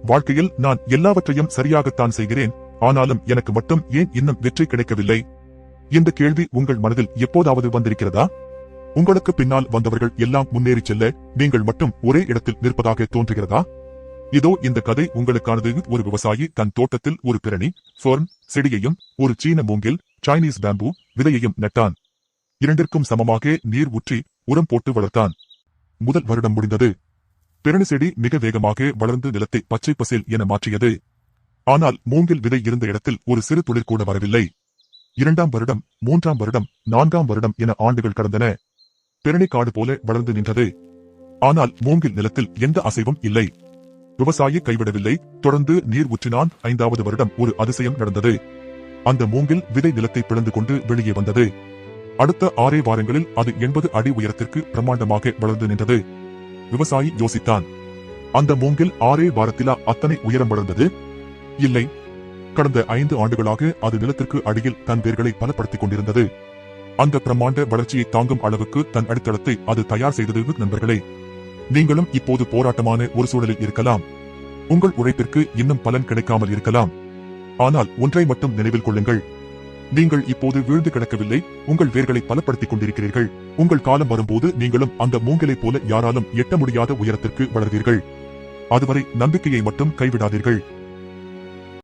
வாழ்க்கையில் நான் எல்லாவற்றையும் சரியாகத்தான் செய்கிறேன், ஆனாலும் எனக்கு மட்டும் ஏன் இன்னும் வெற்றி கிடைக்கவில்லை? இந்த கேள்வி உங்கள் மனதில் எப்போதாவது வந்திருக்கிறதா? உங்களுக்கு பின்னால் வந்தவர்கள் எல்லாம் முன்னேறி செல்ல நீங்கள் மட்டும் ஒரே இடத்தில் நிற்பதாக தோன்றுகிறதா? இதோ இந்த கதை உங்களுக்கானது. ஒரு விவசாயி தன் தோட்டத்தில் ஒரு பிரணி ஃபெர்ன் செடியையும் ஒரு சீன மூங்கில் சைனீஸ் பேம்பு விதையையும் நட்டான். இரண்டிற்கும் சமமாக நீர் ஊற்றி உரம் போட்டு வளர்த்தான். முதல் வருடம் முடிந்தது. பிரணி செடி மிக வேகமாக வளர்ந்து நிலத்தை பச்சை பசேல் என மாற்றியது. ஆனால் மூங்கில் விதை இருந்த இடத்தில் ஒரு சிறு துளிர் கூட வரவில்லை. 2ஆம் வருடம், 3ஆம் வருடம், 4ஆம் வருடம் என ஆண்டுகள் கடந்தன. பிரணி காடு போல வளர்ந்து நின்றது. ஆனால் மூங்கில் நிலத்தில் எந்த அசைவும் இல்லை. விவசாயி கைவிடவில்லை, தொடர்ந்து நீர் ஊற்றினான். 5ஆவது வருடம் ஒரு அதிசயம் நடந்தது. அந்த மூங்கில் விதை நிலத்தை பிளந்து கொண்டு வெளியே வந்தது. அடுத்த 6 வாரங்களில் அது 80 அடி உயரத்திற்கு பிரம்மாண்டமாக வளர்ந்து நின்றது. விவசாயி யோசித்தான், அந்த மூங்கில் 6 வாரத்திலா அத்தனை உயரம் வளர்ந்தது? இல்லை, கடந்த 5 ஆண்டுகளாக அது நிலத்திற்கு அடியில் தன் வேர்களை பலப்படுத்திக் கொண்டிருந்தது. அந்த பிரம்மாண்ட வளர்ச்சியை தாங்கும் அளவுக்கு தன் அடித்தளத்தை அது தயார் செய்தது. நண்பர்களே, நீங்களும் இப்போது போராட்டமான ஒரு சூழலில் இருக்கலாம். உங்கள் உழைப்பிற்கு இன்னும் பலன் கிடைக்காமல் இருக்கலாம். ஆனால் ஒன்றை மட்டும் நினைவில் கொள்ளுங்கள், நீங்கள் இப்போது வீழ்ந்து கிடக்கவில்லை, உங்கள் வேர்களை பலப்படுத்திக் கொண்டிருக்கிறீர்கள். உங்கள் காலம் வரும்போது நீங்களும் அந்த மூங்கிலைப் போல யாராலும் எட்ட முடியாத உயரத்திற்கு வளர்வீர்கள். அதுவரை நம்பிக்கையை மட்டும் கைவிடாதீர்கள்.